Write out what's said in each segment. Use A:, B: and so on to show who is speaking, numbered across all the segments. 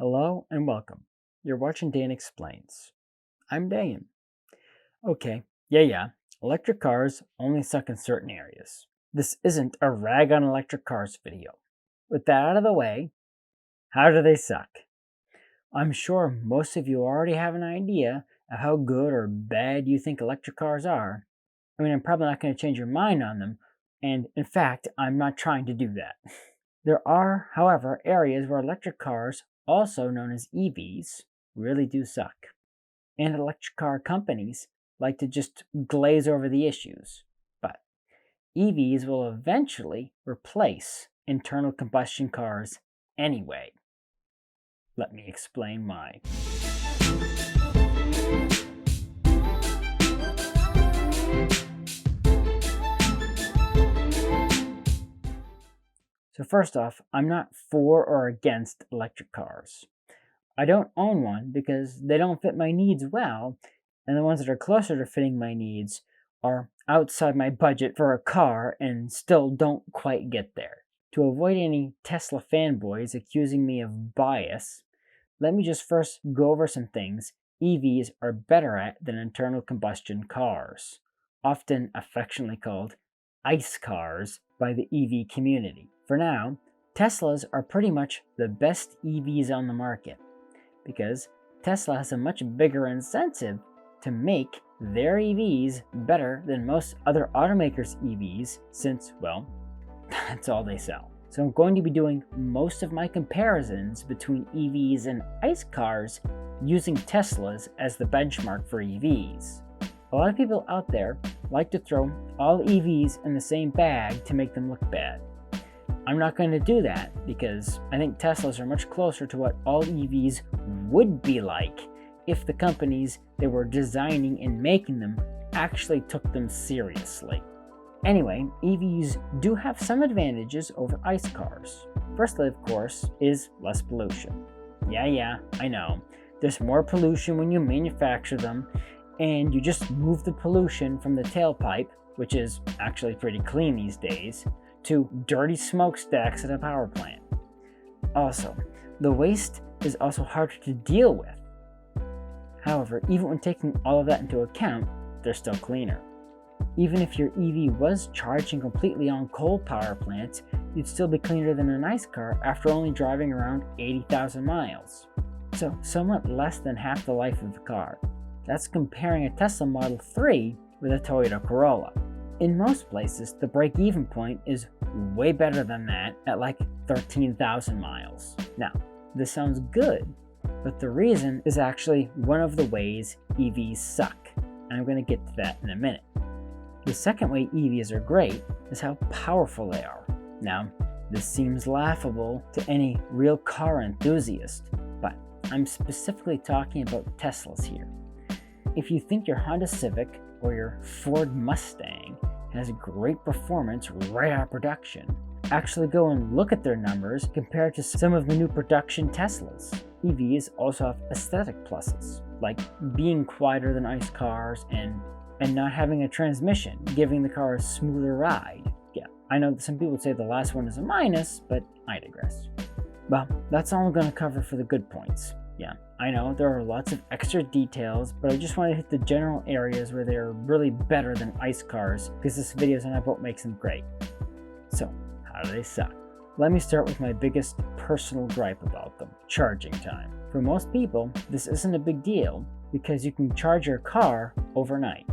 A: Hello and welcome. You're watching Dan Explains. I'm Dan. Okay, yeah. Electric cars only suck in certain areas. This isn't a rag on electric cars video. With that out of the way, how do they suck? I'm sure most of you already have an idea of how good or bad you think electric cars are. I'm probably not going to change your mind on them, and in fact, I'm not trying to do that. There are, however, areas where electric cars, also known as EVs, really do suck. And electric car companies like to just glaze over the issues. But EVs will eventually replace internal combustion cars anyway. Let me explain why. So first off, I'm not for or against electric cars. I don't own one because they don't fit my needs well, and the ones that are closer to fitting my needs are outside my budget for a car and still don't quite get there. To avoid any Tesla fanboys accusing me of bias, let me just first go over some things EVs are better at than internal combustion cars, often affectionately called ICE cars by the EV community. For now, Teslas are pretty much the best EVs on the market because Tesla has a much bigger incentive to make their EVs better than most other automakers' EVs since, well, that's all they sell. So I'm going to be doing most of my comparisons between EVs and ICE cars using Teslas as the benchmark for EVs. A lot of people out there like to throw all EVs in the same bag to make them look bad. I'm not going to do that because I think Teslas are much closer to what all EVs would be like if the companies that were designing and making them actually took them seriously. Anyway, EVs do have some advantages over ICE cars. Firstly, of course, is less pollution. Yeah, I know. There's more pollution when you manufacture them, and you just move the pollution from the tailpipe, which is actually pretty clean these days, to dirty smokestacks at a power plant. Also, the waste is also harder to deal with. However, even when taking all of that into account, they're still cleaner. Even if your EV was charging completely on coal power plants, you'd still be cleaner than an ICE car after only driving around 80,000 miles. So, somewhat less than half the life of the car. That's comparing a Tesla Model 3 with a Toyota Corolla. In most places, the break-even point is way better than that at like 13,000 miles. Now, this sounds good, but the reason is actually one of the ways EVs suck, and I'm going to get to that in a minute. The second way EVs are great is how powerful they are. Now, this seems laughable to any real car enthusiast, but I'm specifically talking about Teslas here. If you think your Honda Civic or your Ford Mustang has great performance right out of production, actually go and look at their numbers compared to some of the new production Teslas. EVs also have aesthetic pluses, like being quieter than ICE cars and not having a transmission, giving the car a smoother ride. Yeah, I know that some people say the last one is a minus, but I digress. Well, that's all I'm going to cover for the good points. Yeah, I know there are lots of extra details, but I just want to hit the general areas where they're really better than ICE cars because this video is not what makes them great. So, how do they suck? Let me start with my biggest personal gripe about them, charging time. For most people, this isn't a big deal because you can charge your car overnight.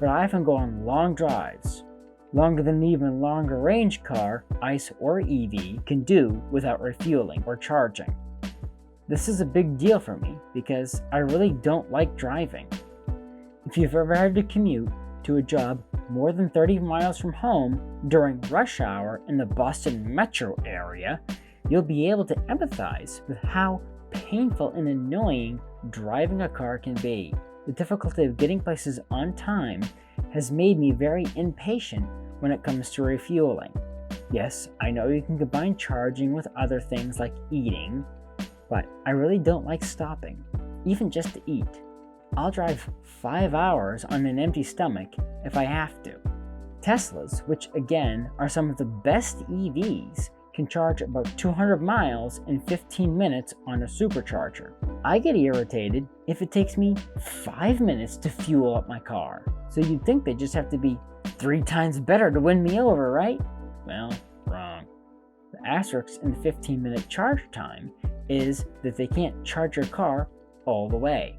A: But I often go on long drives, longer than an even longer range car, ICE or EV, can do without refueling or charging. This is a big deal for me because I really don't like driving. If you've ever had to commute to a job more than 30 miles from home during rush hour in the Boston metro area, you'll be able to empathize with how painful and annoying driving a car can be. The difficulty of getting places on time has made me very impatient when it comes to refueling. Yes, I know you can combine charging with other things like eating, but I really don't like stopping, even just to eat. I'll drive 5 hours on an empty stomach if I have to. Teslas, which again are some of the best EVs, can charge about 200 miles in 15 minutes on a supercharger. I get irritated if it takes me 5 minutes to fuel up my car. So you'd think they just have to be 3 times better to win me over, right? Well, wrong. The asterisk in the 15-minute charge time is that they can't charge your car all the way.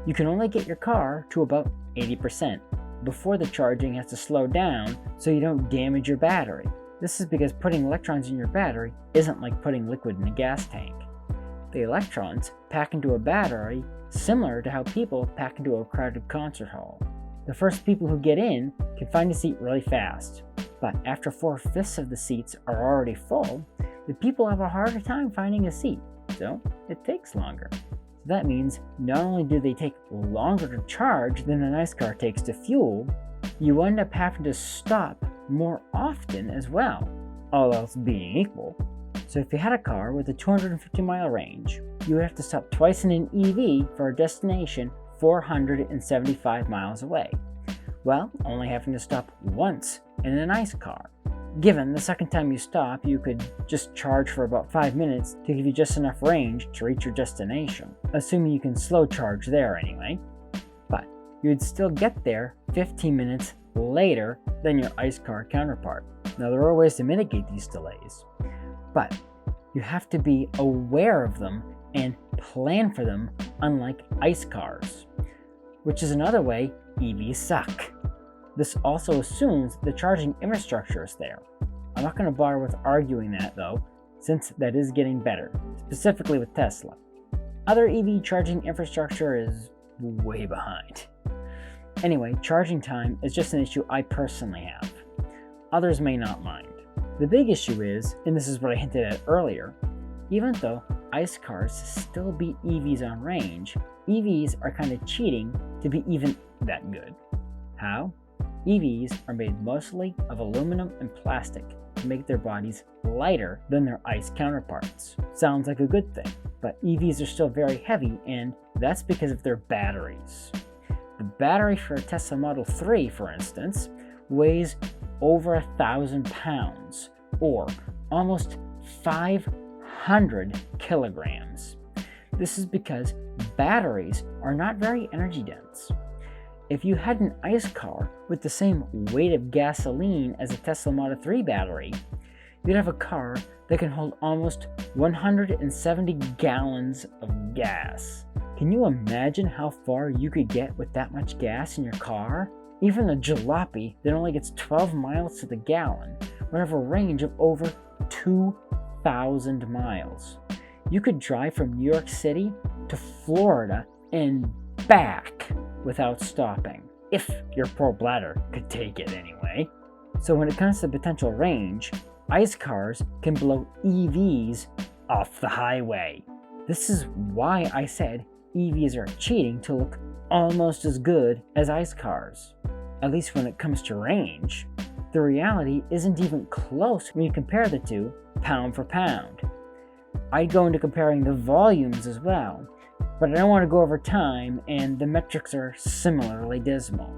A: You can only get your car to about 80% before the charging has to slow down so you don't damage your battery. This is because putting electrons in your battery isn't like putting liquid in a gas tank. The electrons pack into a battery similar to how people pack into a crowded concert hall. The first people who get in can find a seat really fast, but after 4/5 of the seats are already full, the people have a harder time finding a seat, so it takes longer. So that means not only do they take longer to charge than a nice car takes to fuel, you end up having to stop more often as well, all else being equal. So if you had a car with a 250-mile range, you would have to stop twice in an EV for a destination 475 miles away, while only having to stop once in a nice car. Given the second time you stop, you could just charge for about 5 minutes to give you just enough range to reach your destination, assuming you can slow charge there anyway. But you'd still get there 15 minutes later than your ICE car counterpart. Now there are ways to mitigate these delays, but you have to be aware of them and plan for them, unlike ICE cars, which is another way EVs suck. This also assumes the charging infrastructure is there. I'm not going to bother with arguing that though, since that is getting better, specifically with Tesla. Other EV charging infrastructure is way behind. Anyway, charging time is just an issue I personally have. Others may not mind. The big issue is, and this is what I hinted at earlier, even though ICE cars still beat EVs on range, EVs are kind of cheating to be even that good. How? EVs are made mostly of aluminum and plastic to make their bodies lighter than their ICE counterparts. Sounds like a good thing, but EVs are still very heavy, and that's because of their batteries. The battery for a Tesla Model 3, for instance, weighs over 1,000 pounds, or almost 500 kilograms. This is because batteries are not very energy dense. If you had an ICE car with the same weight of gasoline as a Tesla Model 3 battery, you'd have a car that can hold almost 170 gallons of gas. Can you imagine how far you could get with that much gas in your car? Even a jalopy that only gets 12 miles to the gallon would have a range of over 2,000 miles. You could drive from New York City to Florida and back without stopping, if your poor bladder could take it anyway. So when it comes to potential range, ICE cars can blow EVs off the highway. This is why I said EVs are cheating to look almost as good as ICE cars, at least when it comes to range. The reality isn't even close when you compare the two pound for pound. I'd go into comparing the volumes as well, but I don't want to go over time, and the metrics are similarly dismal.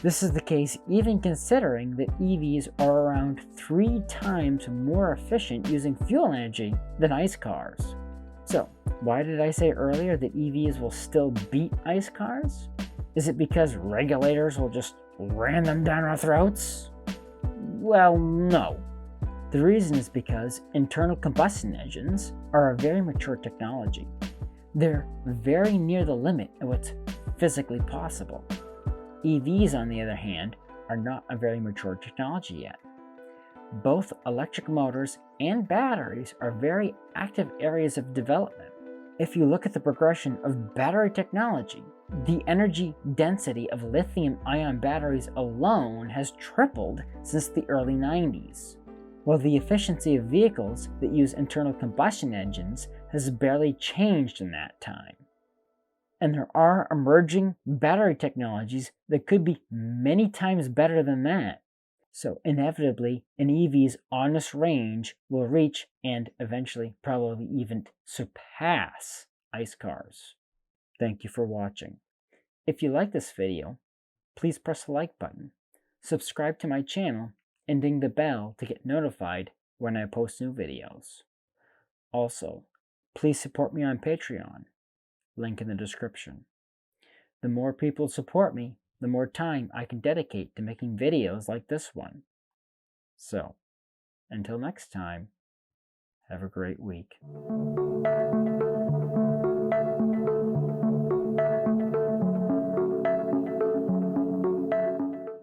A: This is the case even considering that EVs are around 3 times more efficient using fuel energy than ICE cars. So, why did I say earlier that EVs will still beat ICE cars? Is it because regulators will just ram them down our throats? Well, no. The reason is because internal combustion engines are a very mature technology. They're very near the limit of what's physically possible. EVs, on the other hand, are not a very mature technology yet. Both electric motors and batteries are very active areas of development. If you look at the progression of battery technology, the energy density of lithium-ion batteries alone has tripled since the early 90s, while the efficiency of vehicles that use internal combustion engines has barely changed in that time. And there are emerging battery technologies that could be many times better than that. So inevitably, an EV's honest range will reach and eventually probably even surpass ICE cars. Thank you for watching. If you like this video, please press the like button, subscribe to my channel, and ding the bell to get notified when I post new videos. Also, please support me on Patreon, link in the description. The more people support me, the more time I can dedicate to making videos like this one. So, until next time, have a great week.